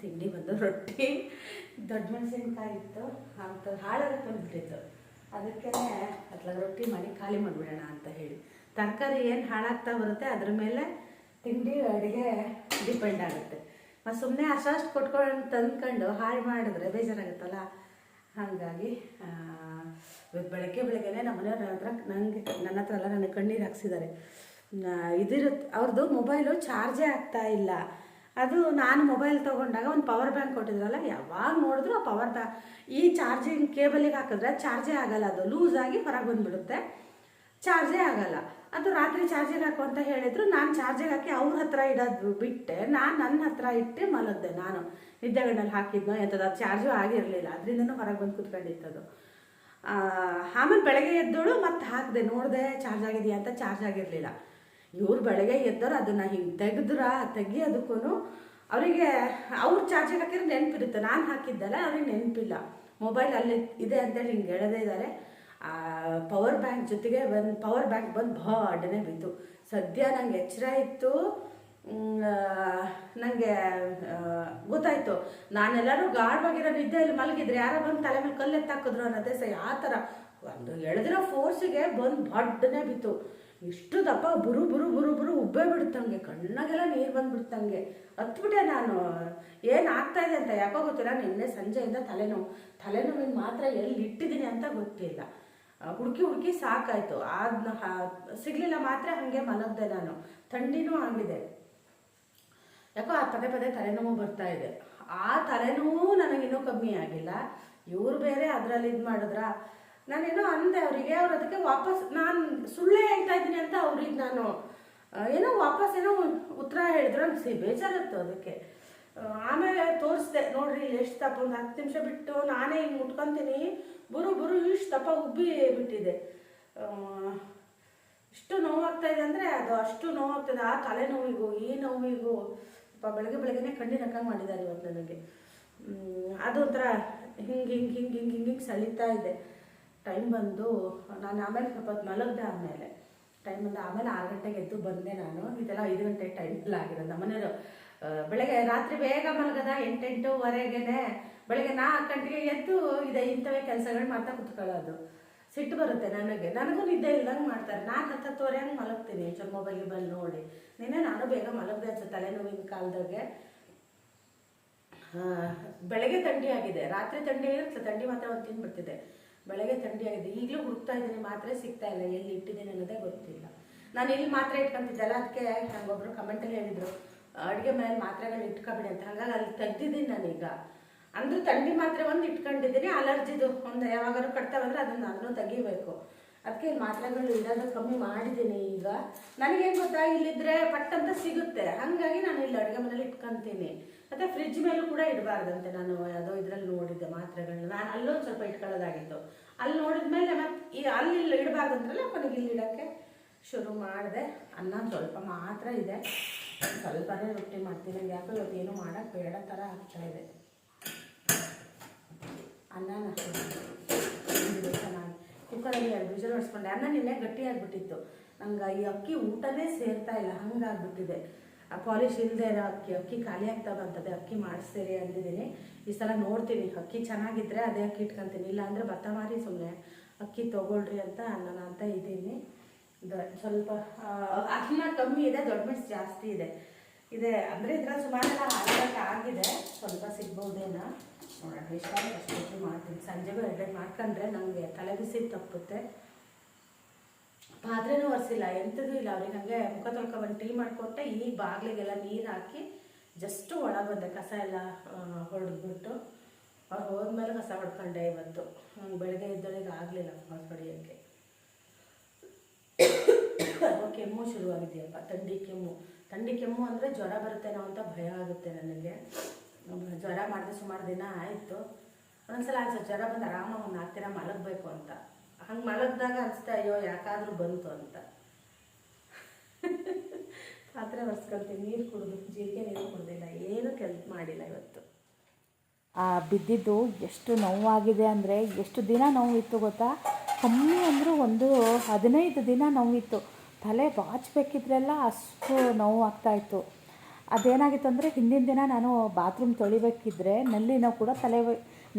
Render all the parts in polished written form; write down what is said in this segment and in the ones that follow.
ತಿಂಡಿ ಬಂದು ರೊಟ್ಟಿ, ದೊಡ್ಡ ಮೆಣಸಿನ್ಕಾಯಿ ಇತ್ತು, ಅಂತ ಹಾಳಾಗಿ ಬಂದ್ಬಿಟ್ಟಿತ್ತು. ಅದಕ್ಕೆ ಅತ್ಲಾಗ ರೊಟ್ಟಿ ಮಾಡಿ ಖಾಲಿ ಮಾಡಿಬಿಡೋಣ ಅಂತ ಹೇಳಿ. ತರಕಾರಿ ಏನು ಹಾಳಾಗ್ತಾ ಬರುತ್ತೆ ಅದ್ರ ಮೇಲೆ ತಿಂಡಿ ಅಡುಗೆ ಡಿಪೆಂಡ್ ಆಗುತ್ತೆ. ಮತ್ತು ಸುಮ್ಮನೆ ಅಷ್ಟು ಕೊಟ್ಕೊಂಡು ತಂದ್ಕೊಂಡು ಹಾಳು ಮಾಡಿದ್ರೆ ಬೇಜಾರಾಗುತ್ತಲ್ಲ. ಹಾಗಾಗಿ ಬೆಳಗ್ಗೆನೇ ನಮ್ಮ ಮನೆಯವ್ರ ಹತ್ರ ನನ್ನ ಹತ್ರ ಎಲ್ಲ ನನಗೆ ಕಣ್ಣೀರು ಹಾಕ್ಸಿದ್ದಾರೆ. ಇದಿರುತ್ತೆ ಅವ್ರದ್ದು ಮೊಬೈಲು ಚಾರ್ಜೇ ಆಗ್ತಾ ಇಲ್ಲ. ಅದು ನಾನು ಮೊಬೈಲ್ ತೊಗೊಂಡಾಗ ಒಂದು ಪವರ್ ಬ್ಯಾಂಕ್ ಕೊಟ್ಟಿದ್ರಲ್ಲ, ಯಾವಾಗ ನೋಡಿದ್ರು ಆ ಪವರ್ ಬ್ಯಾಂಕ್ ಈ ಚಾರ್ಜಿಂಗ್ ಕೇಬಲಿಗೆ ಹಾಕಿದ್ರೆ ಚಾರ್ಜೇ ಆಗೋಲ್ಲ. ಅದು ಲೂಸಾಗಿ ಹೊರಗೆ ಬಂದುಬಿಡುತ್ತೆ, ಚಾರ್ಜೇ ಆಗೋಲ್ಲ. ಅದು ರಾತ್ರಿ ಚಾರ್ಜಿಗೆ ಹಾಕು ಅಂತ ಹೇಳಿದ್ರು. ನಾನು ಚಾರ್ಜಿಗೆ ಹಾಕಿ ಅವ್ರ ಹತ್ರ ಇಡೋದು ಬಿಟ್ಟೆ, ನಾನು ನನ್ನ ಹತ್ರ ಇಟ್ಟು ಮಲಗಿದೆ. ನಾನು ನಿದ್ದೆಗಣ್ಣಲ್ಲಿ ಹಾಕಿದ್ನೋ ಎಂಥದ್ದು, ಅದು ಚಾರ್ಜು ಆಗಿರಲಿಲ್ಲ, ಅದರಿಂದನೂ ಹೊರಗೆ ಬಂದು ಕೂತ್ಕೊಂಡಿತ್ತದು. ಆಮೇಲೆ ಬೆಳಗ್ಗೆ ಎದ್ದೋಳು ಮತ್ತೆ ಹಾಕಿದೆ, ನೋಡಿದೆ ಚಾರ್ಜ್ ಆಗಿದೆಯಾ ಅಂತ. ಚಾರ್ಜ್ ಆಗಿರಲಿಲ್ಲ. ಇವ್ರು ಬೆಳಗ್ಗೆ ಎದ್ದೋರು ಅದನ್ನು ಹಿಂಗೆ ತೆಗಿಯೋದಕ್ಕೂ ಅವರಿಗೆ ಅವ್ರು ಚಾರ್ಜಿಗೆ ಹಾಕಿದ್ರೆ ನೆನಪಿರುತ್ತೆ. ನಾನು ಹಾಕಿದ್ದಲ್ಲ, ಅವ್ರಿಗೆ ನೆನಪಿಲ್ಲ. ಮೊಬೈಲ್ ಅಲ್ಲಿ ಇದೆ ಅಂತೇಳಿ ಹಿಂಗೆ ಹೇಳದೇ ಇದ್ದಾರೆ. ಪವರ್ ಬ್ಯಾಂಕ್ ಜೊತೆಗೆ ಒಂದು ಪವರ್ ಬ್ಯಾಂಕ್ ಬಂದು ಬಾಡನೆ ಬಿತ್ತು. ಸದ್ಯ ನಂಗೆ ಎಚ್ಚರ ಇತ್ತು, ನನಗೆ ಗೊತ್ತಾಯಿತು. ನಾನೆಲ್ಲರೂ ಗಾಢವಾಗಿರೋ ನಿದ್ದೆಯಲ್ಲಿ ಮಲಗಿದ್ರೆ ಯಾರೋ ಬಂದು ತಲೆ ಮೇಲೆ ಕಲ್ಲೆತ್ತಾಕಿದ್ರು ಅನ್ನೋದೇ ಆ ಥರ ಒಂದು ಎಳೆದಿರೋ ಫೋರ್ಸಿಗೆ ಬಂದು ಬಡ್ಡನೆ ಬಿತ್ತು. ಇಷ್ಟು ದಪ್ಪ ಬುರು ಬುರು ಬುರು ಬುರು ಉಬ್ಬೇ ಬಿಡುತ್ತಂಗೆ, ಕಣ್ಣಾಗೆಲ್ಲ ನೀರು ಬಂದುಬಿಡ್ತಂಗೆ. ಹತ್ಬಿಟ್ಟೆ ನಾನು. ಏನಾಗ್ತಾ ಇದೆ ಅಂತ ಯಾಕೋ ಗೊತ್ತಿಲ್ಲ. ನಿನ್ನೆ ಸಂಜೆಯಿಂದ ತಲೆನೋವಿನ ಮಾತ್ರ ಎಲ್ಲಿ ಇಟ್ಟಿದ್ದೀನಿ ಅಂತ ಗೊತ್ತಿಲ್ಲ. ಹುಡುಕಿ ಸಾಕಾಯಿತು. ಅದನ್ನ ಸಿಗಲಿಲ್ಲ ಮಾತ್ರ ಹಾಗೆ ಮಲಗಿದೆ ನಾನು. ಥಂಡಿನೂ ಆಗಿದೆ, ಯಾಕೋ ಆ ಪದೇ ತಲೆನೋವು ಬರ್ತಾ ಇದೆ. ಆ ತಲೆನೋವು ನನಗಿನ್ನೂ ಕಮ್ಮಿ ಆಗಿಲ್ಲ. ಇವ್ರು ಬೇರೆ ಅದರಲ್ಲಿ ಇದು ಮಾಡಿದ್ರ. ನಾನೇನೋ ಅಂದೆ ಅವರಿಗೆ, ಅವ್ರು ಅದಕ್ಕೆ ವಾಪಸ್ ನಾನು ಸುಳ್ಳೇ ಹೇಳ್ತಾ ಇದ್ದೀನಿ ಅಂತ ಅವ್ರಿಗೆ ನಾನು ವಾಪಸ್ ಉತ್ತರ ಹೇಳಿದ್ರು. ನನಗೆ ಬೇಜಾರಿತ್ತು ಅದಕ್ಕೆ. ಆಮೇಲೆ ತೋರಿಸ್ದೆ, ನೋಡ್ರಿ ಇಲ್ಲಿ ಎಷ್ಟು ದಪ್ಪ, ಒಂದು 10 ನಿಮಿಷ ಬಿಟ್ಟು ನಾನೇ ಹಿಂಗೆ ಮುಟ್ಕೊತೀನಿ, ಬುರು ಇಷ್ಟು ದಪ್ಪ ಉಬ್ಬಿ ಬಿಟ್ಟಿದೆ. ಇಷ್ಟು ನೋವಾಗ್ತಾ ಇದೆ ಅಂದರೆ ಅದು ಅಷ್ಟು ನೋವಾಗ್ತದೆ. ಆ ತಲೆನೋವಿಗೂ ಈ ನೋವಿಗೂ ಬೆಳಗ್ಗೆನೇ ಕಣ್ಣಿನ ಹಾಕಂಗೆ ಮಾಡಿದ್ದಾರೆ ಇವತ್ತು ನನಗೆ. ಅದು ಒಂಥರ ಹಿಂಗೆ ಸೆಳೀತಾ ಇದೆ. ಟೈಮ್ ಬಂದು ನಾನು ಆಮೇಲೆ ಸ್ವಲ್ಪ ಹೊತ್ತು ಮಲಗ್ದೆ. ಟೈಮ್ ಬಂದು ಆಮೇಲೆ 6 ಗಂಟೆಗೆ ಎದ್ದು ಬಂದೆ ನಾನು. ಇದೆಲ್ಲ 5 ಗಂಟೆ ಟೈಮಲ್ಲಿ ಆಗಿರೋದು. ನಮ್ಮನೆಯವರು ಬೆಳಗ್ಗೆ ರಾತ್ರಿ ಬೇಗ ಮಲಗದ 8-8:30ಗೆ, ಬೆಳಗ್ಗೆ 4 ಗಂಟೆಗೆ ಎದ್ದು ಇಂಥವೇ ಕೆಲಸಗಳು ಮಾಡ್ತಾ ಕುತ್ಕೊಳ್ಳೋದು. ಸಿಟ್ಟು ಬರುತ್ತೆ ನನಗೂ ನಿದ್ದೆ ಇಲ್ದಂಗೆ ಮಾಡ್ತಾರೆ. 4-10 ಹಂಗೆ ಮಲಗ್ತೀನಿ ಚೂರು ಮೊಬೈಲ್ ನೋಡಿ. ನಾನು ಬೇಗ ಮಲಗದೆ ಅನ್ಸುತ್ತೆ ತಲೆನೋವಿನ ಕಾಲದಾಗೆ. ಬೆಳಗ್ಗೆ ಥಂಡಿ ಆಗಿದೆ, ರಾತ್ರಿ ಥಂಡಿ ಇರುತ್ತೆ. ಥಂಡಿ ಮಾತ್ರ ಒಂದು ತಿಂದ್ಬಿಡ್ತಿದೆ. ಬೆಳಗ್ಗೆ ಥಂಡಿ ಆಗಿದೆ. ಈಗಲೂ ಹುಡುಕ್ತಾ ಇದ್ದೀನಿ, ಮಾತ್ರೆ ಸಿಗ್ತಾ ಇಲ್ಲ, ಎಲ್ಲಿ ಇಟ್ಟಿದ್ದೀನಿ ಅನ್ನೋದೇ ಗೊತ್ತಿಲ್ಲ. ನಾನು ಇಲ್ಲಿ ಮಾತ್ರೆ ಇಟ್ಕೊಂತಿದ್ದಲ್ಲ, ಅದಕ್ಕೆ ನಂಗೊಬ್ರು ಕಮೆಂಟಲ್ಲಿ ಹೇಳಿದರು ಅಡುಗೆ ಮೇಲೆ ಮಾತ್ರೆಗಳು ಇಟ್ಕೊಬಿಡಿ ಅಂತ. ಹಾಗಾಗಿ ಅಲ್ಲಿ ತೆಗ್ದಿದ್ದೀನಿ ನಾನೀಗ. ಅಂದ್ರೆ ಥಂಡಿ ಮಾತ್ರೆ ಒಂದು ಇಟ್ಕೊಂಡಿದ್ದೀನಿ, ಅಲರ್ಜಿದು ಒಂದು ಯಾವಾಗಾದ್ರು ಕಟ್ತಾ ಬಂದರೆ ಅದನ್ನು ನಾನು ತೆಗಿಬೇಕು. ಅದಕ್ಕೆ ಇಲ್ಲಿ ಮಾತ್ರೆಗಳು ಇಡೋದು ಕಮ್ಮಿ ಮಾಡಿದ್ದೀನಿ ಈಗ. ನನಗೇನು ಗೊತ್ತಾ, ಇಲ್ಲಿದ್ರೆ ಪಟ್ಟಂತ ಸಿಗುತ್ತೆ. ಹಾಗಾಗಿ ನಾನು ಇಲ್ಲಿ ಅಡುಗೆ ಮನೇಲಿ ಇಟ್ಕೊತೀನಿ. ಮತ್ತು ಫ್ರಿಜ್ ಮೇಲೂ ಕೂಡ ಇಡಬಾರ್ದಂತೆ. ನಾನು ಯಾವುದೋ ಇದರಲ್ಲಿ ನೋಡಿದ್ದೆ ಮಾತ್ರೆಗಳನ್ನ. ನಾನು ಅಲ್ಲೊಂದು ಸ್ವಲ್ಪ ಇಟ್ಕೊಳ್ಳೋದಾಗಿತ್ತು. ಅಲ್ಲಿ ನೋಡಿದ್ಮೇಲೆ ಮತ್ತೆ ಅಲ್ಲಿ ಇಡಬಾರ್ದಂದ್ರಲ್ಲ, ಕೊನೆಗೆ ಇಲ್ಲಿ ಇಡೋಕ್ಕೆ ಶುರು ಮಾಡಿದೆ. ಅನ್ನ ಸ್ವಲ್ಪ ಮಾತ್ರ ಇದೆ, ಸ್ವಲ್ಪನೇ ರೊಟ್ಟಿ ಮಾಡ್ತೀನಿ. ನಂಗೆ ಯಾಕೋ ಇವತ್ತು ಏನೂ ಮಾಡೋಕ್ಕೆ ಬೇಡ ಥರ ಆಗ್ತಾಯಿದೆ. ಅನ್ನನ ಚೆನ್ನಾಗಿ ಕುಕ್ಕರಲ್ಲಿ 2 ವಿಷಲ್ ಹೊಡ್ಸ್ಕೊಂಡೆ. ಅನ್ನ ನಿನ್ನೆ ಗಟ್ಟಿಯಾಗಿಬಿಟ್ಟಿತ್ತು. ನಂಗೆ ಈ ಅಕ್ಕಿ ಊಟನೇ ಸೇರ್ತಾ ಇಲ್ಲ, ಹಂಗಾಗ್ಬಿಟ್ಟಿದೆ. ಆ ಪಾಲಿಶ್ ಇಲ್ಲದೆ ಇರೋ ಅಕ್ಕಿ ಖಾಲಿ ಆಗ್ತಾ ಬಂತದೆ. ಅಕ್ಕಿ ಮಾಡಿಸ್ತೀರಿ ಅಂದಿದ್ದೀನಿ. ಈ ಸಲ ನೋಡ್ತೀನಿ, ಅಕ್ಕಿ ಚೆನ್ನಾಗಿದ್ದರೆ ಅದೇ ಅಕ್ಕಿ ಇಟ್ಕೊತೀನಿ. ಇಲ್ಲ ಅಂದರೆ ಭತ್ತ ಮಾರಿ ಸುಮ್ಮನೆ ಅಕ್ಕಿ ತೊಗೊಳ್ರಿ ಅಂತ ಅನ್ನೋಣ ಅಂತ ಇದ್ದೀನಿ. ಸ್ವಲ್ಪ ಅನ್ನ ಕಮ್ಮಿ ಇದೆ, ದೊಡ್ಡ ಮೆಣಸು ಜಾಸ್ತಿ ಇದೆ ಅಂದರೆ ಇದ್ರಲ್ಲಿ ಸುಮಾರೆಲ್ಲ ಆಗಿದೆ. ಸ್ವಲ್ಪ ಸಿಗ್ಬೋದೇನೋ ನೋಡೋಣ. ಇಷ್ಟ ಅಷ್ಟು ಮಾಡ್ತೀನಿ. ಸಂಜೆಗೂ 2 ಮಾಡ್ಕೊಂಡ್ರೆ ನನಗೆ ತಲೆ ಬಿಸಿ ತಪ್ಪುತ್ತೆ. ಪಾತ್ರೆನೂ ಒರೆಸಿಲ್ಲ, ಎಂಥದೂ ಇಲ್ಲ. ಅವ್ರಿಗೆ ಹಾಗೆ ಮುಖ ತೊಳ್ಕೊಬಂದು ಟೀ ಮಾಡಿಕೊಟ್ಟೆ. ಈಗ ಬಾಗಿಲಿಗೆಲ್ಲ ನೀರು ಹಾಕಿ ಜಸ್ಟು ಒಳಗೆ ಬಂದೆ. ಕಸ ಎಲ್ಲ ಹೊಡೆದ್ಬಿಟ್ಟು ಅವ್ರು ಹೋದ್ಮೇಲೆ ಕಸ ಹೊಡ್ಕೊಂಡೆ ಇವತ್ತು. ನಂಗೆ ಬೆಳಗ್ಗೆ ಇದ್ದೊಳಗೆ ಆಗಲಿಲ್ಲ ಹೊಡೆಯೋಕ್ಕೆ. ಕೆಮ್ಮು ಶುರುವಾಗಿದೆಯಪ್ಪ, ಥಂಡಿ ಕೆಮ್ಮು ಅಂದರೆ ಜ್ವರ ಬರುತ್ತೇನೋ ಅಂತ ಭಯ ಆಗುತ್ತೆ ನನಗೆ. ಜ್ವರ ಮಾಡಿದೆ ಸುಮಾರು ದಿನ ಆಯಿತು. ಒಂದೊಂದ್ಸಲ ಅನ್ಸುತ್ತೆ ಜ್ವರ ಬಂದು ಆರಾಮಾಗಿ ಒಂದು 4 ದಿನ ಮಲಗಬೇಕು ಅಂತ. ಹಂಗೆ ಮಲಗಿದಾಗ ಅನಿಸುತ್ತೆ ಅಯ್ಯೋ ಯಾಕಾದರೂ ಬಂತು ಅಂತ. ಪಾತ್ರೆ ಒರೆಸ್ಕೊಳ್ತೀನಿ, ನೀರು ಕುಡಿದು ಜೀರಿಗೆ ನೀರು ಕುಡಿದಿಲ್ಲ, ಏನೂ ಕೆಲಸ ಮಾಡಿಲ್ಲ ಇವತ್ತು. ಬಿದ್ದಿದ್ದು ಎಷ್ಟು ನೋವಾಗಿದೆ ಅಂದರೆ, ಎಷ್ಟು ದಿನ ನೋವಿತ್ತು ಗೊತ್ತಾ? ಕಮ್ಮಿ ಅಂದರೂ ಒಂದು 15 ದಿನ ನೋವಿತ್ತು. ತಲೆ ಬಾಚಬೇಕಿದ್ರೆಲ್ಲ ಅಷ್ಟು ನೋವು ಆಗ್ತಾಯಿತ್ತು. ಅದೇನಾಗಿತ್ತು ಅಂದರೆ ಹಿಂದಿನ ದಿನ ನಾನು ಬಾತ್ರೂಮ್ ತೊಳಿಬೇಕಿದ್ರೆ ನಲ್ಲಿನ ಕೂಡ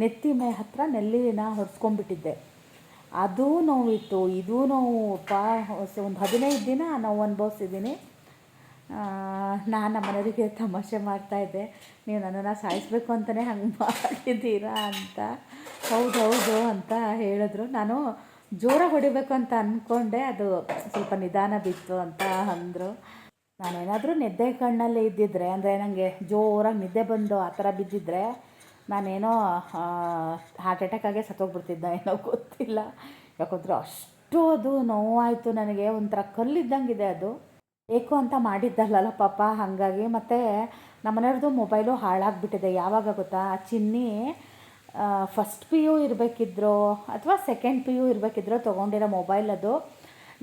ನೆತ್ತಿ ಹತ್ರ ನಲ್ಲಿನ ಹೊಡೆಸ್ಕೊಂಡ್ಬಿಟ್ಟಿದ್ದೆ. ಅದೂ ನೋವಿತ್ತು, ಇದೂ ನೋವು. ಒಂದು 15 ದಿನ ನೋವು ಅನುಭವಿಸಿದ್ದೀನಿ. ನಾನು ನಮ್ಮ ಮನೆಯವರಿಗೆ ತಮಾಷೆ ಮಾಡ್ತಾಯಿದ್ದೆ, ನೀವು ನನ್ನನ್ನು ಸಾಯಿಸಬೇಕು ಅಂತಲೇ ಹಂಗೆ ಮಾಡಿದ್ದೀರಾ ಅಂತ. ಹೌದು ಅಂತ ಹೇಳಿದ್ರು. ನಾನು ಜೋರಾಗಿ ಹೊಡಿಬೇಕು ಅಂತ ಅಂದ್ಕೊಂಡೆ, ಅದು ಸ್ವಲ್ಪ ನಿಧಾನ ಬಿತ್ತು ಅಂತ ಅಂದರು. ನಾನೇನಾದರೂ ನಿದ್ದೆ ಕಣ್ಣಲ್ಲೇ ಇದ್ದಿದ್ದರೆ, ಅಂದರೆ ನನಗೆ ಜೋರಾಗಿ ನಿದ್ದೆ ಬಂದು ಆ ಥರ ಬಿದ್ದಿದ್ದರೆ ನಾನೇನೋ ಹಾರ್ಟ್ ಅಟ್ಯಾಕಾಗೆ ಸತ್ತೋಗ್ಬಿಡ್ತಿದ್ದೆ, ಏನೋ ಗೊತ್ತಿಲ್ಲ. ಯಾಕಂದರೆ ಅಷ್ಟು ಅದು ನೋವಾಯಿತು ನನಗೆ, ಒಂಥರ ಕಲ್ಲಿದ್ದಂಗಿದೆ ಅದು. ಏಕೋ ಅಂತ ಮಾಡಿದ್ದಲ್ಲ ಪಾಪ, ಹಾಗಾಗಿ. ಮತ್ತು ನಮ್ಮನೆಯವ್ರದ್ದು ಮೊಬೈಲು ಹಾಳಾಗಿಬಿಟ್ಟಿದೆ. ಯಾವಾಗ ಗೊತ್ತಾ, ಚಿನ್ನಿ ಫಸ್ಟ್ PU ಇರಬೇಕಿದ್ರೋ ಅಥವಾ ಸೆಕೆಂಡ್ PU ಇರಬೇಕಿದ್ರೋ ತೊಗೊಂಡಿರೋ ಮೊಬೈಲ್ ಅದು.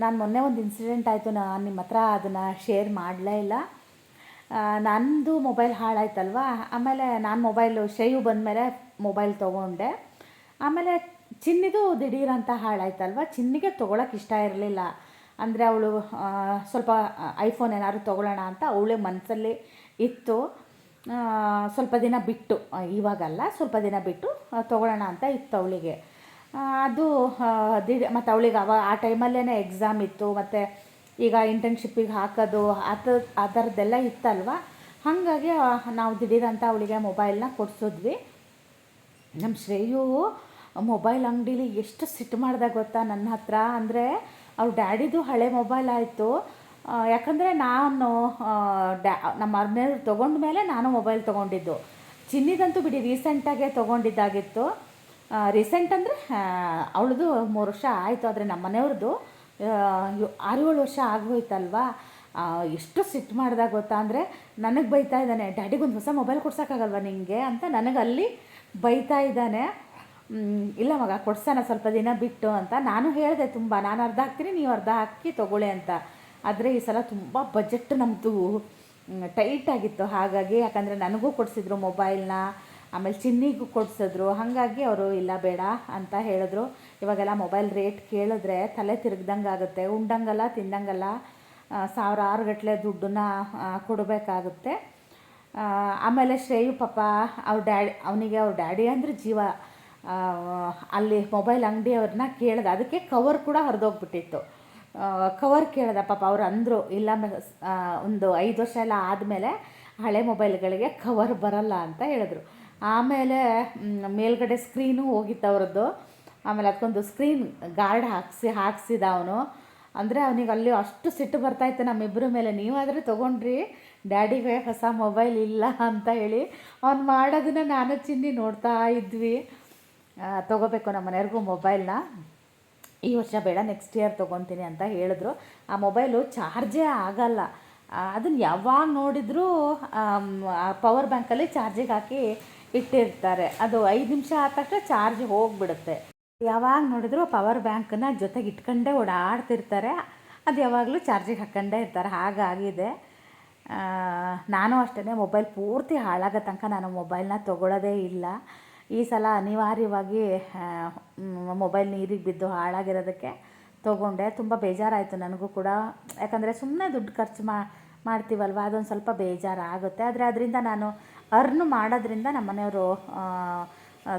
ನಾನು ಮೊನ್ನೆ ಒಂದು ಇನ್ಸಿಡೆಂಟ್ ಆಯಿತು, ನಾನು ನಿಮ್ಮ ಹತ್ರ ಅದನ್ನು ಶೇರ್ ಮಾಡಲೇ ಇಲ್ಲ. ನನ್ನದು ಮೊಬೈಲ್ ಹಾಳಾಯ್ತಲ್ವ, ಆಮೇಲೆ ನಾನು ಮೊಬೈಲು ಶ್ರೇಯು ಬಂದಮೇಲೆ ಮೊಬೈಲ್ ತೊಗೊಂಡೆ. ಆಮೇಲೆ ಚಿನ್ನಿದು ದಿಢೀರಂತ ಹಾಳಾಯ್ತಲ್ವ. ಚಿನ್ನಿಗೆ ತೊಗೊಳಕ್ಕೆ ಇಷ್ಟ ಇರಲಿಲ್ಲ. ಅಂದರೆ ಅವಳು ಸ್ವಲ್ಪ ಐಫೋನ್ ಏನಾದ್ರು ತೊಗೊಳ್ಳೋಣ ಅಂತ ಅವಳೇ ಮನಸ್ಸಲ್ಲಿ ಇತ್ತು. ಸ್ವಲ್ಪ ದಿನ ಬಿಟ್ಟು, ಇವಾಗಲ್ಲ ಸ್ವಲ್ಪ ದಿನ ಬಿಟ್ಟು ತೊಗೊಳ್ಳೋಣ ಅಂತ ಇತ್ತು ಅವಳಿಗೆ. ಅದು ಮತ್ತು ಅವಳಿಗೆ ಆ ಟೈಮಲ್ಲೇ ಎಕ್ಸಾಮ್ ಇತ್ತು, ಮತ್ತು ಈಗ ಇಂಟರ್ನ್ಶಿಪ್ಪಿಗೆ ಹಾಕೋದು ಆ ಥರದ್ದೆಲ್ಲ ಇತ್ತಲ್ವ. ಹಾಗಾಗಿ ನಾವು ದಿಢೀರಂತ ಅವಳಿಗೆ ಮೊಬೈಲ್ನ ಕೊಡಿಸಿದ್ವಿ. ನಮ್ಮ ಶ್ರೇಯು ಮೊಬೈಲ್ ಅಂಗಡೀಲಿ ಎಷ್ಟು ಸಿಟ್ಟು ಮಾಡಿದಾಗ ಗೊತ್ತಾ ನನ್ನ ಹತ್ರ. ಅಂದರೆ ಅವ್ರ ಡ್ಯಾಡಿದು ಹಳೆ ಮೊಬೈಲ್ ಆಯಿತು. ಯಾಕಂದರೆ ನಾನು ನಮ್ಮ ಮನೆಯವ್ರು ತೊಗೊಂಡ ಮೇಲೆ ನಾನು ಮೊಬೈಲ್ ತೊಗೊಂಡಿದ್ದು. ಚಿನ್ನಿದಂತೂ ಬಿಡಿ ರೀಸೆಂಟಾಗೆ ತೊಗೊಂಡಿದ್ದಾಗಿತ್ತು. ರೀಸೆಂಟ್ ಅಂದರೆ ಅವಳದು 3 ವರ್ಷ ಆಯಿತು, ಆದರೆ ನಮ್ಮ ಮನೆಯವ್ರದ್ದು 6-7 ವರ್ಷ ಆಗೋಯ್ತಲ್ವ. ಎಷ್ಟು ಸಿಟ್ಟು ಮಾಡಿದಾಗ ಗೊತ್ತಾ, ಅಂದರೆ ನನಗೆ ಬೈತಾ ಇದ್ದಾನೆ, ಡ್ಯಾಡಿಗೊಂದು ಹೊಸ ಮೊಬೈಲ್ ಕೊಡ್ಸೋಕ್ಕಾಗಲ್ವ ನಿನಗೆ ಅಂತ ನನಗೆ ಅಲ್ಲಿ ಬೈತಾ ಇದ್ದಾನೆ. ಇಲ್ಲ ಮಗ ಕೊಡ್ಸೋಣ ಸ್ವಲ್ಪ ದಿನ ಬಿಟ್ಟು ಅಂತ ನಾನು ಹೇಳಿದೆ. ನಾನು ಅರ್ಧ ಹಾಕ್ತೀನಿ, ನೀವು ಅರ್ಧ ಹಾಕಿ ತೊಗೊಳ್ಳಿ ಅಂತ. ಆದರೆ ಈ ಸಲ ತುಂಬ ಬಜೆಟ್ ನಮ್ಮದು ಟೈಟ್ ಆಗಿತ್ತು. ಹಾಗಾಗಿ, ಯಾಕಂದರೆ ನನಗೂ ಕೊಡಿಸಿದ್ರು ಮೊಬೈಲ್ನ, ಆಮೇಲೆ ಚಿನ್ನಿಗೂ ಕೊಡಿಸಿದ್ರು. ಹಾಗಾಗಿ ಅವರು ಇಲ್ಲ ಬೇಡ ಅಂತ ಹೇಳಿದ್ರು. ಇವಾಗೆಲ್ಲ ಮೊಬೈಲ್ ರೇಟ್ ಕೇಳಿದ್ರೆ ತಲೆ ತಿರುಗ್ದಂಗೆ ಆಗುತ್ತೆ, ಉಂಡಂಗಲ್ಲ ತಿಂದಂಗಲ್ಲ, 1000 ಗಟ್ಟಲೆ ದುಡ್ಡನ್ನ ಕೊಡಬೇಕಾಗುತ್ತೆ. ಆಮೇಲೆ ಶ್ರೇಯು ಪಾಪ ಅವನಿಗೆ ಅವ್ರ ಡ್ಯಾಡಿ ಅಂದರೆ ಜೀವ. ಅಲ್ಲಿ ಮೊಬೈಲ್ ಅಂಗಡಿಯವ್ರನ್ನ ಕೇಳಿದೆ, ಅದಕ್ಕೆ ಕವರ್ ಕೂಡ ಹರಿದೋಗ್ಬಿಟ್ಟಿತ್ತು. ಕವರ್ ಕೇಳಿದ ಪಾಪ. ಅವ್ರು ಅಂದರು ಇಲ್ಲ ಒಂದು 5 ವರ್ಷ ಎಲ್ಲ ಆದಮೇಲೆ ಹಳೆ ಮೊಬೈಲ್ಗಳಿಗೆ ಕವರ್ ಬರಲ್ಲ ಅಂತ ಹೇಳಿದ್ರು. ಆಮೇಲೆ ಮೇಲ್ಗಡೆ ಸ್ಕ್ರೀನು ಹೋಗಿತ್ತು ಅವ್ರದ್ದು. ಆಮೇಲೆ ಅದಕ್ಕೊಂದು ಸ್ಕ್ರೀನ್ ಗಾರ್ಡ್ ಹಾಕ್ಸಿದ ಅವನು. ಅಂದರೆ ಅವನಿಗೆ ಅಲ್ಲಿ ಅಷ್ಟು ಸಿಟ್ಟು ಬರ್ತಾಯಿತ್ತು ನಮ್ಮಿಬ್ಬರ ಮೇಲೆ. ನೀವಾದರೆ ತೊಗೊಂಡ್ರಿ, ಡ್ಯಾಡಿಗೆ ಹೊಸ ಮೊಬೈಲ್ ಇಲ್ಲ ಅಂತ ಹೇಳಿ ಅವ್ನು ಮಾಡೋದನ್ನು ನಾನು ಚಿನ್ನಿ ನೋಡ್ತಾ ಇದ್ವಿ. ತೊಗೋಬೇಕು ನಮ್ಮ ಮನೆಯವ್ರಿಗೂ ಮೊಬೈಲ್ನ. ಈ ವರ್ಷ ಬೇಡ, ನೆಕ್ಸ್ಟ್ ಇಯರ್ ತೊಗೊತೀನಿ ಅಂತ ಹೇಳಿದ್ರು. ಆ ಮೊಬೈಲು ಚಾರ್ಜೇ ಆಗಲ್ಲ. ಅದನ್ನು ಯಾವಾಗ ನೋಡಿದರೂ ಪವರ್ ಬ್ಯಾಂಕಲ್ಲಿ ಚಾರ್ಜಿಗೆ ಹಾಕಿ ಇಟ್ಟಿರ್ತಾರೆ. ಅದು 5 ನಿಮಿಷ ಆದ ತಕ್ಷಣ ಚಾರ್ಜ್ ಹೋಗಿಬಿಡುತ್ತೆ. ಯಾವಾಗ ನೋಡಿದ್ರು ಪವರ್ ಬ್ಯಾಂಕನ್ನ ಜೊತೆಗೆ ಇಟ್ಕೊಂಡೇ ಓಡಾಡ್ತಿರ್ತಾರೆ. ಅದು ಯಾವಾಗಲೂ ಚಾರ್ಜಿಗೆ ಹಾಕ್ಕೊಂಡೇ ಇರ್ತಾರೆ. ಹಾಗಾಗಿದೆ. ನಾನು ಅಷ್ಟೇ, ಮೊಬೈಲ್ ಪೂರ್ತಿ ಹಾಳಾಗೋ ತನಕ ನಾನು ಮೊಬೈಲ್ನ ತೊಗೊಳ್ಳೋದೇ ಇಲ್ಲ. ಈ ಸಲ ಅನಿವಾರ್ಯವಾಗಿ ಮೊಬೈಲ್ ನೀರಿಗೆ ಬಿದ್ದು ಹಾಳಾಗಿರೋದಕ್ಕೆ ತೊಗೊಂಡೆ. ತುಂಬ ಬೇಜಾರಾಯಿತು ನನಗೂ ಕೂಡ. ಯಾಕಂದರೆ ಸುಮ್ಮನೆ ದುಡ್ಡು ಖರ್ಚು ಮಾಡ್ತೀವಲ್ವ, ಅದೊಂದು ಸ್ವಲ್ಪ ಬೇಜಾರಾಗುತ್ತೆ. ಆದರೆ ಅದರಿಂದ ನಾನು ಅರ್ನ್ ಮಾಡೋದ್ರಿಂದ ನಮ್ಮ ಮನೆಯವರು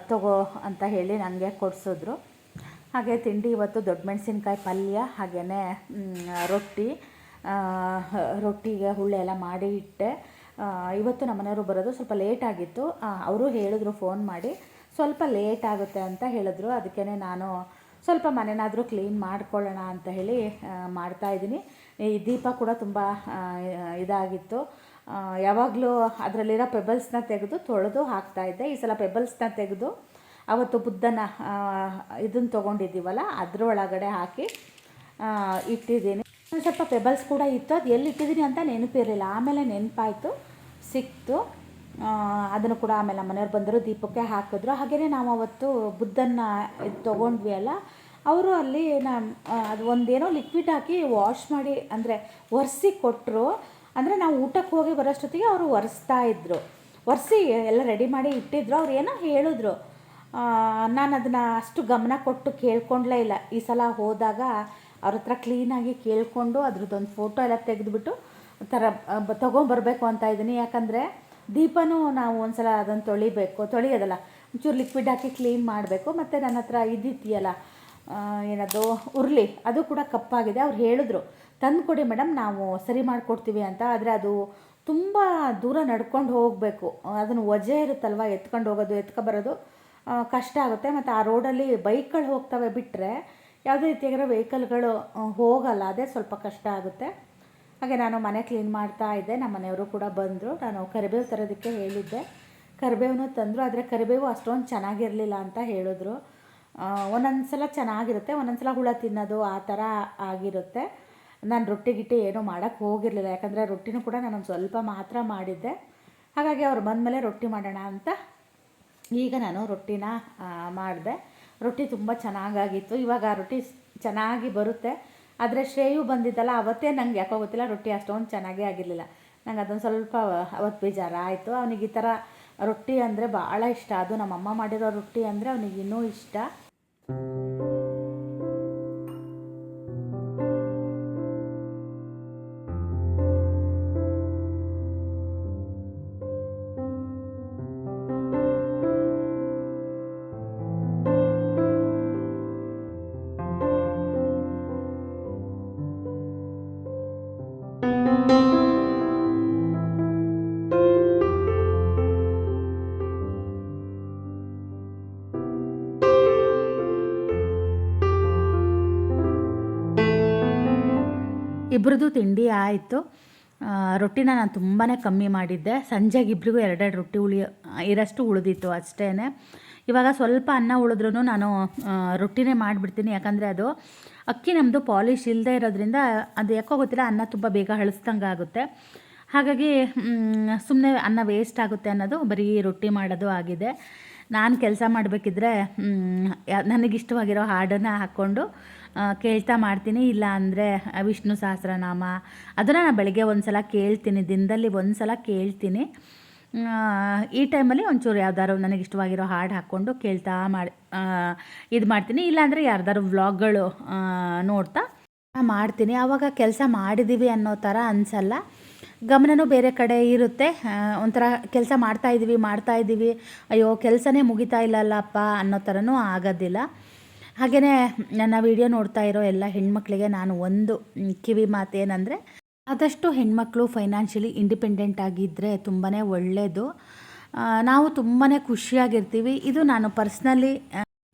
ತಗೋ ಅಂತ ಹೇಳಿ ನನಗೆ ಕೊಡಿಸಿದ್ರು. ಹಾಗೆ ತಿಂಡಿ ಇವತ್ತು ದೊಡ್ಡ ಮೆಣಸಿನ್ಕಾಯಿ ಪಲ್ಯ, ಹಾಗೆಯೇ ರೊಟ್ಟಿಗೆ ಹುಳ್ಳೆ ಎಲ್ಲ ಮಾಡಿ ಇಟ್ಟೆ. ಇವತ್ತು ನಮ್ಮ ಮನೆಯವರು ಬರೋದು ಸ್ವಲ್ಪ ಲೇಟಾಗಿತ್ತು. ಅವರು ಹೇಳಿದ್ರು ಫೋನ್ ಮಾಡಿ, ಸ್ವಲ್ಪ ಲೇಟ್ ಆಗುತ್ತೆ ಅಂತ ಹೇಳಿದ್ರು. ಅದಕ್ಕೇ ನಾನು ಸ್ವಲ್ಪ ಮನೆನಾದರೂ ಕ್ಲೀನ್ ಮಾಡ್ಕೊಳ್ಳೋಣ ಅಂತ ಹೇಳಿ ಮಾಡ್ತಾಯಿದ್ದೀನಿ. ಈ ದೀಪ ಕೂಡ ತುಂಬ ಇದಾಗಿತ್ತು. ಯಾವಾಗಲೂ ಅದರಲ್ಲಿರೋ ಪೆಬಲ್ಸ್ನ ತೆಗೆದು ತೊಳೆದು ಹಾಕ್ತಾಯಿದ್ದೆ. ಈ ಸಲ ಪೆಬಲ್ಸ್ನ ತೆಗೆದು ಅವತ್ತು ಬುದ್ಧನ ಇದನ್ನು ತೊಗೊಂಡಿದ್ದೀವಲ್ಲ ಅದರೊಳಗಡೆ ಹಾಕಿ ಇಟ್ಟಿದ್ದೀನಿ. ಸ್ವಲ್ಪ ಪೆಬಲ್ಸ್ ಕೂಡ ಇತ್ತು, ಅದು ಎಲ್ಲಿ ಇಟ್ಟಿದ್ದೀನಿ ಅಂತ ನೆನಪಿರಲಿಲ್ಲ. ಆಮೇಲೆ ನೆನಪಾಯಿತು, ಸಿಕ್ತು. ಅದನ್ನು ಕೂಡ ಆಮೇಲೆ ಮನೆಯವ್ರು ಬಂದರು, ದೀಪಕ್ಕೆ ಹಾಕಿದ್ರು. ಹಾಗೆಯೇ ನಾವು ಅವತ್ತು ಬುದ್ಧನ ಇದು ತೊಗೊಂಡ್ವಿ ಅಲ್ಲ, ಅವರು ಅಲ್ಲಿ ಅದು ಒಂದೇನೋ ಲಿಕ್ವಿಡ್ ಹಾಕಿ ವಾಶ್ ಮಾಡಿ, ಅಂದರೆ ಒರೆಸಿ ಕೊಟ್ಟರು. ಅಂದರೆ ನಾವು ಊಟಕ್ಕೆ ಹೋಗಿ ಬರೋಷ್ಟೊತ್ತಿಗೆ ಅವರು ಒರೆಸಿ ಎಲ್ಲ ರೆಡಿ ಮಾಡಿ ಇಟ್ಟಿದ್ರು. ಅವ್ರು ಏನೋ ಹೇಳಿದ್ರು, ನಾನು ಅದನ್ನು ಅಷ್ಟು ಗಮನ ಕೊಟ್ಟು ಕೇಳ್ಕೊಂಡ್ಲೇ ಇಲ್ಲ. ಈ ಸಲ ಹೋದಾಗ ಅವ್ರ ಹತ್ರ ಕ್ಲೀನಾಗಿ ಕೇಳಿಕೊಂಡು ಅದ್ರದ್ದೊಂದು ಫೋಟೋ ಎಲ್ಲ ತೆಗೆದುಬಿಟ್ಟು ಥರ ತೊಗೊಂಬರ್ಬೇಕು ಅಂತ ಇದ್ದೀನಿ. ಯಾಕಂದರೆ ದೀಪನೂ ನಾವು ಒಂದ್ಸಲ ಅದನ್ನು ತೊಳೆಯೋದಲ್ಲ, ಒಂಚೂರು ಲಿಕ್ವಿಡ್ ಹಾಕಿ ಕ್ಲೀನ್ ಮಾಡಬೇಕು. ಮತ್ತು ನನ್ನ ಹತ್ರ ಇದ್ದಿದೆಯಲ್ಲ ಏನದು ಉರುಳಿ, ಅದು ಕೂಡ ಕಪ್ಪಾಗಿದೆ. ಅವ್ರು ಹೇಳಿದ್ರು ತಂದು ಕೊಡಿ ಮೇಡಮ್, ನಾವು ಸರಿ ಮಾಡಿಕೊಡ್ತೀವಿ ಅಂತ. ಆದರೆ ಅದು ತುಂಬ ದೂರ ನಡ್ಕೊಂಡು ಹೋಗಬೇಕು. ಅದನ್ನು ವಜೆ ಇರುತ್ತಲ್ವ, ಎತ್ಕೊಂಡು ಹೋಗೋದು ಎತ್ಕೊಬರೋದು ಕಷ್ಟ ಆಗುತ್ತೆ. ಮತ್ತು ಆ ರೋಡಲ್ಲಿ ಬೈಕ್ಗಳು ಹೋಗ್ತವೆ ಬಿಟ್ಟರೆ ಯಾವುದೇ ರೀತಿಯಾಗಿರೋ ವೆಹಿಕಲ್ಗಳು ಹೋಗಲ್ಲ, ಅದೇ ಸ್ವಲ್ಪ ಕಷ್ಟ ಆಗುತ್ತೆ. ಹಾಗೆ ನಾನು ಮನೆ ಕ್ಲೀನ್ ಮಾಡ್ತಾ ಇದ್ದೆ. ನಮ್ಮ ಮನೆಯವರು ಕೂಡ ಬಂದರು. ನಾನು ಕರಿಬೇವು ತರೋದಕ್ಕೆ ಹೇಳಿದ್ದೆ, ಕರಿಬೇವನ್ನೂ ತಂದರು. ಆದರೆ ಕರಿಬೇವು ಅಷ್ಟೊಂದು ಚೆನ್ನಾಗಿರಲಿಲ್ಲ ಅಂತ ಹೇಳಿದ್ರು. ಒಂದೊಂದು ಸಲ ಚೆನ್ನಾಗಿರುತ್ತೆ, ಒಂದೊಂದು ಸಲ ಹುಳ ತಿನ್ನೋದು ಆ ಥರ ಆಗಿರುತ್ತೆ. ನಾನು ರೊಟ್ಟಿ ಗಿಟ್ಟಿ ಏನೂ ಮಾಡೋಕ್ಕೆ ಹೋಗಿರಲಿಲ್ಲ, ಯಾಕಂದರೆ ರೊಟ್ಟಿನೂ ಕೂಡ ನಾನು ಸ್ವಲ್ಪ ಮಾತ್ರ ಮಾಡಿದ್ದೆ. ಹಾಗಾಗಿ ಅವ್ರು ಬಂದಮೇಲೆ ರೊಟ್ಟಿ ಮಾಡೋಣ ಅಂತ ಈಗ ನಾನು ರೊಟ್ಟಿನ ಮಾಡಿದೆ. ರೊಟ್ಟಿ ತುಂಬ ಚೆನ್ನಾಗಾಗಿತ್ತು. ಇವಾಗ ರೊಟ್ಟಿ ಚೆನ್ನಾಗಿ ಬರುತ್ತೆ. ಆದರೆ ಶ್ರೇಯು ಬಂದಿದ್ದಲ್ಲ, ಅವತ್ತೇ ನಂಗೆ ಯಾಕೋ ಗೊತ್ತಿಲ್ಲ, ರೊಟ್ಟಿ ಅಷ್ಟೊಂದು ಚೆನ್ನಾಗೇ ಆಗಿರಲಿಲ್ಲ. ನಂಗೆ ಅದೊಂದು ಸ್ವಲ್ಪ ಅವತ್ತು ಬೇಜಾರ ಆಯಿತು. ಅವನಿಗೆ ಈ ಥರ ರೊಟ್ಟಿ ಅಂದರೆ ಭಾಳ ಇಷ್ಟ. ಅದು ನಮ್ಮಮ್ಮ ಮಾಡಿರೋ ರೊಟ್ಟಿ ಅಂದರೆ ಅವನಿಗೆ ಇನ್ನೂ ಇಷ್ಟ. ಇಬ್ಬರದು ತಿಂಡಿ ಆಯಿತು. ರೊಟ್ಟಿನ ನಾನು ತುಂಬಾ ಕಮ್ಮಿ ಮಾಡಿದ್ದೆ. ಸಂಜೆಗೆ ಇಬ್ಬರಿಗೂ ಎರಡೆರಡು ರೊಟ್ಟಿ ಇರೋಷ್ಟು ಉಳಿದಿತ್ತು ಅಷ್ಟೇ. ಇವಾಗ ಸ್ವಲ್ಪ ಅನ್ನ ಉಳಿದ್ರೂ ನಾನು ರೊಟ್ಟಿನೇ ಮಾಡಿಬಿಡ್ತೀನಿ. ಯಾಕಂದರೆ ಅದು ಅಕ್ಕಿ ನಮ್ಮದು ಪಾಲಿಶ್ ಇಲ್ಲದೆ ಇರೋದ್ರಿಂದ ಅದು ಯಾಕೋ ಗೊತ್ತಿಲ್ಲ, ಅನ್ನ ತುಂಬ ಬೇಗ ಹಳಸ್ದಂಗೆ ಆಗುತ್ತೆ. ಹಾಗಾಗಿ ಸುಮ್ಮನೆ ಅನ್ನ ವೇಸ್ಟ್ ಆಗುತ್ತೆ ಅನ್ನೋದು ಬರೀ ರೊಟ್ಟಿ ಮಾಡೋದು ಆಗಿದೆ. ನಾನು ಕೆಲಸ ಮಾಡಬೇಕಿದ್ರೆ ನನಗಿಷ್ಟವಾಗಿರೋ ಹಾಡನ್ನು ಹಾಕ್ಕೊಂಡು ಕೇಳ್ತಾ ಮಾಡ್ತೀನಿ. ಇಲ್ಲ ಅಂದರೆ ವಿಷ್ಣು ಸಹಸ್ರನಾಮ, ಅದನ್ನು ನಾನು ಬೆಳಗ್ಗೆ ಒಂದು ಸಲ ಕೇಳ್ತೀನಿ, ದಿನದಲ್ಲಿ ಒಂದು ಸಲ ಕೇಳ್ತೀನಿ. ಈ ಟೈಮಲ್ಲಿ ಒಂಚೂರು ಯಾವ್ದಾದ್ರು ನನಗಿಷ್ಟವಾಗಿರೋ ಹಾಡು ಹಾಕ್ಕೊಂಡು ಕೇಳ್ತಾ ಇದು ಮಾಡ್ತೀನಿ. ಇಲ್ಲಾಂದರೆ ಯಾರ್ದಾದ್ರು ವ್ಲಾಗ್ಗಳು ನೋಡ್ತಾ ಮಾಡ್ತೀನಿ. ಆವಾಗ ಕೆಲಸ ಮಾಡಿದ್ದೀವಿ ಅನ್ನೋ ಥರ ಅನಿಸಲ್ಲ, ಗಮನವೂ ಬೇರೆ ಕಡೆ ಇರುತ್ತೆ. ಒಂಥರ ಕೆಲಸ ಮಾಡ್ತಾಯಿದ್ದೀವಿ, ಅಯ್ಯೋ ಕೆಲಸನೇ ಮುಗಿತಾ ಇಲ್ಲಲ್ಲಪ್ಪ ಅನ್ನೋ ಥರನೂ ಆಗೋದಿಲ್ಲ. ಹಾಗೆಯೇ ನನ್ನ ವಿಡಿಯೋ ನೋಡ್ತಾ ಇರೋ ಎಲ್ಲ ಹೆಣ್ಮಕ್ಳಿಗೆ ನಾನು ಒಂದು ಕಿವಿ ಮಾತೇನೆಂದರೆ, ಆದಷ್ಟು ಹೆಣ್ಮಕ್ಳು ಫೈನಾನ್ಷಿಯಲಿ ಇಂಡಿಪೆಂಡೆಂಟ್ ಆಗಿದ್ದರೆ ತುಂಬಾ ಒಳ್ಳೆಯದು. ನಾವು ತುಂಬಾ ಖುಷಿಯಾಗಿರ್ತೀವಿ. ಇದು ನಾನು ಪರ್ಸ್ನಲಿ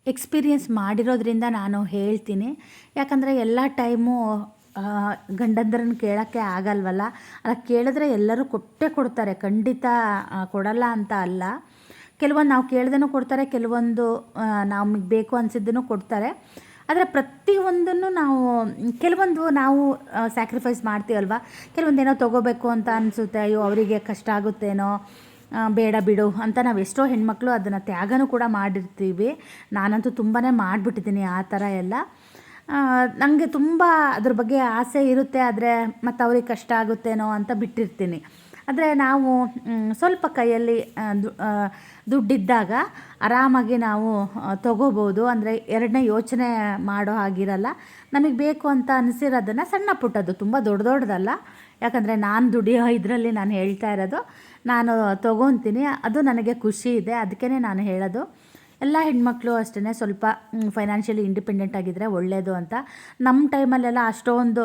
ಎಕ್ಸ್ಪೀರಿಯೆನ್ಸ್ ಮಾಡಿರೋದ್ರಿಂದ ನಾನು ಹೇಳ್ತೀನಿ. ಯಾಕಂದರೆ ಎಲ್ಲ ಟೈಮು ಗಂಡಂದ್ರನ್ನ ಕೇಳೋಕ್ಕೆ ಆಗಲ್ವಲ್ಲ. ಅಲ್ಲ, ಕೇಳಿದ್ರೆ ಎಲ್ಲರೂ ಕೊಟ್ಟೇ ಕೊಡ್ತಾರೆ, ಖಂಡಿತ ಕೊಡಲ್ಲ ಅಂತ ಅಲ್ಲ. ಕೆಲವೊಂದು ನಾವು ಕೇಳ್ದೂ ಕೊಡ್ತಾರೆ, ಕೆಲವೊಂದು ನಮಗೆ ಬೇಕು ಅನಿಸಿದ್ದನ್ನು ಕೊಡ್ತಾರೆ. ಆದರೆ ಪ್ರತಿಯೊಂದನ್ನು ಕೆಲವೊಂದು ನಾವು ಸ್ಯಾಕ್ರಿಫೈಸ್ ಮಾಡ್ತೀವಲ್ವ. ಕೆಲವೊಂದು ಏನೋ ತೊಗೋಬೇಕು ಅಂತ ಅನಿಸುತ್ತೆ, ಅಯ್ಯೋ ಅವರಿಗೆ ಕಷ್ಟ ಆಗುತ್ತೇನೋ, ಬೇಡ ಬಿಡು ಅಂತ ನಾವು ಎಷ್ಟೋ ಹೆಣ್ಮಕ್ಳು ಅದನ್ನು ತ್ಯಾಗನೂ ಕೂಡ ಮಾಡಿರ್ತೀವಿ. ನಾನಂತೂ ತುಂಬಾ ಮಾಡಿಬಿಟ್ಟಿದ್ದೀನಿ ಆ ಥರ ಎಲ್ಲ. ನನಗೆ ತುಂಬ ಅದ್ರ ಬಗ್ಗೆ ಆಸೆ ಇರುತ್ತೆ, ಆದರೆ ಮತ್ತು ಅವ್ರಿಗೆ ಕಷ್ಟ ಆಗುತ್ತೇನೋ ಅಂತ ಬಿಟ್ಟಿರ್ತೀನಿ. ಆದರೆ ನಾವು ಸ್ವಲ್ಪ ಕೈಯಲ್ಲಿ ದುಡ್ಡಿದ್ದಾಗ ಆರಾಮಾಗಿ ನಾವು ತೊಗೋಬೋದು. ಅಂದರೆ ಎರಡನೇ ಯೋಚನೆ ಮಾಡೋ ಹಾಗಿರಲ್ಲ. ನಮಗೆ ಬೇಕು ಅಂತ ಅನಿಸಿರೋದನ್ನು ಸಣ್ಣ ಪುಟ್ಟದ್ದು, ತುಂಬ ದೊಡ್ಡದಲ್ಲ. ಯಾಕಂದರೆ ನಾನು ದುಡಿಯೋ ಇದರಲ್ಲಿ ನಾನು ಹೇಳ್ತಾ ಇರೋದು, ನಾನು ತೊಗೊತೀನಿ, ಅದು ನನಗೆ ಖುಷಿ ಇದೆ. ಅದಕ್ಕೇ ನಾನು ಹೇಳೋದು, ಎಲ್ಲ ಹೆಣ್ಮಕ್ಳು ಅಷ್ಟೇ ಸ್ವಲ್ಪ ಫೈನಾನ್ಷಿಯಲಿ ಇಂಡಿಪೆಂಡೆಂಟ್ ಆಗಿದ್ದರೆ ಒಳ್ಳೆಯದು ಅಂತ. ನಮ್ಮ ಟೈಮಲ್ಲೆಲ್ಲ ಅಷ್ಟೊಂದು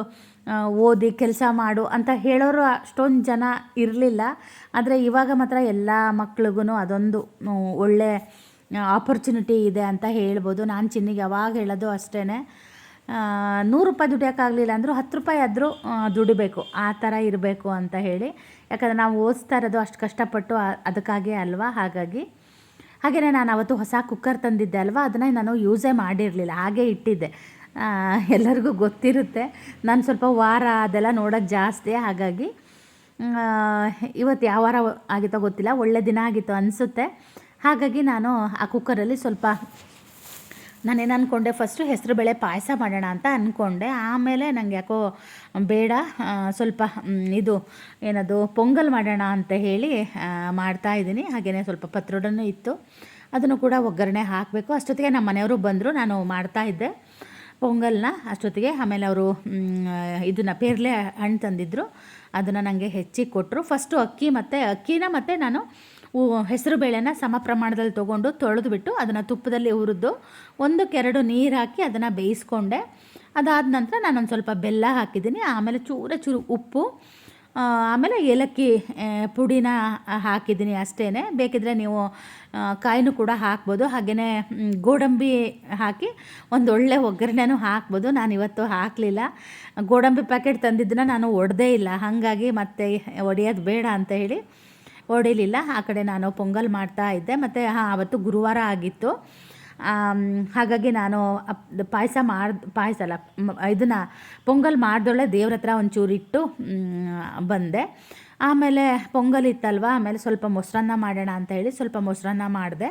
ಓದಿ ಕೆಲಸ ಮಾಡು ಅಂತ ಹೇಳೋರು ಅಷ್ಟೊಂದು ಜನ ಇರಲಿಲ್ಲ. ಆದರೆ ಇವಾಗ ಮಾತ್ರ ಎಲ್ಲ ಮಕ್ಳಿಗೂ ಅದೊಂದು ಒಳ್ಳೆ ಆಪರ್ಚುನಿಟಿ ಇದೆ ಅಂತ ಹೇಳ್ಬೋದು. ನಾನು ಚಿನ್ನಿಗೆ ಯಾವಾಗ ಹೇಳೋದು ಅಷ್ಟೇ, 100 ರೂಪಾಯಿ ದುಡಿಯೋಕ್ಕಾಗಲಿಲ್ಲ ಅಂದರೂ 10 ರೂಪಾಯಿ ಆದರೂ ದುಡಿಬೇಕು, ಆ ಥರ ಇರಬೇಕು ಅಂತ ಹೇಳಿ. ಯಾಕಂದರೆ ನಾವು ಓದಿಸ್ತಾ ಇರೋದು ಅಷ್ಟು ಕಷ್ಟಪಟ್ಟು ಅದಕ್ಕಾಗೇ ಅಲ್ವಾ. ಹಾಗೆಯೇ ನಾನು ಅವತ್ತು ಹೊಸ ಕುಕ್ಕರ್ ತಂದಿದ್ದೆ ಅಲ್ವಾ, ಅದನ್ನು ನಾನು ಯೂಸೇ ಮಾಡಿರಲಿಲ್ಲ, ಹಾಗೇ ಇಟ್ಟಿದ್ದೆ. ಎಲ್ಲರಿಗೂ ಗೊತ್ತಿರುತ್ತೆ, ನಾನು ಸ್ವಲ್ಪ ವಾರ ಅದೆಲ್ಲ ನೋಡೋಕ್ಕೆ ಜಾಸ್ತಿ. ಹಾಗಾಗಿ ಇವತ್ತು ಯಾವ ವಾರ ಆಗಿತ್ತೋ ಗೊತ್ತಿಲ್ಲ, ಒಳ್ಳೆ ದಿನ ಆಗಿತ್ತು ಅನಿಸುತ್ತೆ. ಹಾಗಾಗಿ ನಾನು ಆ ಕುಕ್ಕರಲ್ಲಿ ಸ್ವಲ್ಪ ನಾನೇನು ಅಂದ್ಕೊಂಡೆ, ಫಸ್ಟು ಹೆಸರುಬೇಳೆ ಪಾಯಸ ಮಾಡೋಣ ಅಂತ ಅಂದ್ಕೊಂಡೆ. ಆಮೇಲೆ ನನಗೆ ಯಾಕೋ ಬೇಡ, ಸ್ವಲ್ಪ ಇದು ಏನದು ಪೊಂಗಲ್ ಮಾಡೋಣ ಅಂತ ಹೇಳಿ ಮಾಡ್ತಾಯಿದ್ದೀನಿ. ಹಾಗೆಯೇ ಸ್ವಲ್ಪ ಪತ್ರೊಡನೆ ಇತ್ತು, ಅದನ್ನು ಕೂಡ ಒಗ್ಗರಣೆ ಹಾಕಬೇಕು. ಅಷ್ಟೊತ್ತಿಗೆ ನಮ್ಮ ಮನೆಯವರು ಬಂದರು, ನಾನು ಮಾಡ್ತಾಯಿದ್ದೆ. ಪೊಂಗಲ್ನ ಅಷ್ಟೊತ್ತಿಗೆ. ಆಮೇಲೆ ಅವರು ಇದನ್ನು ಪೇರ್ಲೆ ಹಣ್ಣು ತಂದಿದ್ದರು, ಅದನ್ನು ನನಗೆ ಹೆಚ್ಚಿಗೆ ಕೊಟ್ಟರು. ಫಸ್ಟು ಅಕ್ಕಿನ ಮತ್ತು ನಾನು ಹೆಸರು ಬೇಳೆನ ಸಮ ಪ್ರಮಾಣದಲ್ಲಿ ತೊಗೊಂಡು ತೊಳೆದುಬಿಟ್ಟು ಅದನ್ನು ತುಪ್ಪದಲ್ಲಿ ಹುರಿದು 1-2 ನೀರು ಹಾಕಿ ಅದನ್ನು ಬೇಯಿಸ್ಕೊಂಡೆ. ಅದಾದ ನಂತರ ನಾನೊಂದು ಸ್ವಲ್ಪ ಬೆಲ್ಲ ಹಾಕಿದ್ದೀನಿ, ಆಮೇಲೆ ಚೂರು ಉಪ್ಪು, ಆಮೇಲೆ ಏಲಕ್ಕಿ ಪುಡಿನ ಹಾಕಿದ್ದೀನಿ ಅಷ್ಟೇ. ಬೇಕಿದ್ದರೆ ನೀವು ಕಾಯಿನೂ ಕೂಡ ಹಾಕ್ಬೋದು. ಹಾಗೆಯೇ ಗೋಡಂಬಿ ಹಾಕಿ ಒಂದೊಳ್ಳೆ ಒಗ್ಗರಣೆನೂ ಹಾಕ್ಬೋದು. ನಾನು ಇವತ್ತು ಹಾಕಲಿಲ್ಲ, ಗೋಡಂಬಿ ಪ್ಯಾಕೆಟ್ ತಂದಿದ್ದನ್ನ ನಾನು ಒಡೆದೇ ಇಲ್ಲ, ಹಾಗಾಗಿ ಮತ್ತೆ ಒಡೆಯೋದು ಬೇಡ ಅಂತ ಹೇಳಿ ಹೊಡಿಲಿಲ್ಲ. ಆ ಕಡೆ ನಾನು ಪೊಂಗಲ್ ಮಾಡ್ತಾ ಇದ್ದೆ. ಮತ್ತು ಆವತ್ತು ಗುರುವಾರ ಆಗಿತ್ತು, ಹಾಗಾಗಿ ನಾನು ಪಾಯಸ ಅಲ್ಲ, ಇದನ್ನು ಪೊಂಗಲ್ ಮಾಡ್ದೊಳ್ಳೆ ದೇವ್ರ ಹತ್ರ ಒಂಚೂರು ಇಟ್ಟು ಬಂದೆ. ಆಮೇಲೆ ಪೊಂಗಲ್ ಇತ್ತಲ್ವ, ಆಮೇಲೆ ಸ್ವಲ್ಪ ಮೊಸರನ್ನ ಮಾಡೋಣ ಅಂತ ಹೇಳಿ ಸ್ವಲ್ಪ ಮೊಸರನ್ನ ಮಾಡಿದೆ.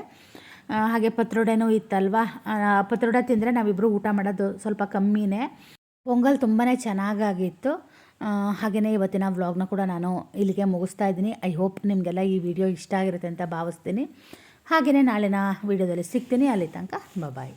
ಹಾಗೆ ಪತ್ರೊಡೆನೂ ಇತ್ತಲ್ವ, ಪತ್ರೊಡೆ ತಿಂದರೆ ನಾವಿಬ್ಬರು ಊಟ ಮಾಡೋದು ಸ್ವಲ್ಪ ಕಮ್ಮಿನೇ. ಪೊಂಗಲ್ ತುಂಬಾ ಚೆನ್ನಾಗಾಗಿತ್ತು. ಹಾಗೆಯೇ ಇವತ್ತಿನ ವ್ಲಾಗ್ನ ಕೂಡ ನಾನು ಇಲ್ಲಿಗೆ ಮುಗಿಸ್ತಾ ಇದ್ದೀನಿ. ಐ ಹೋಪ್ ನಿಮಗೆಲ್ಲ ಈ ವಿಡಿಯೋ ಇಷ್ಟ ಆಗಿರುತ್ತೆ ಅಂತ ಭಾವಿಸ್ತೀನಿ. ಹಾಗೆಯೇ ನಾಳಿನ ವಿಡಿಯೋದಲ್ಲಿ ಸಿಗ್ತೀನಿ. ಅಲ್ಲಿ ತನಕ ಬಾಯ್.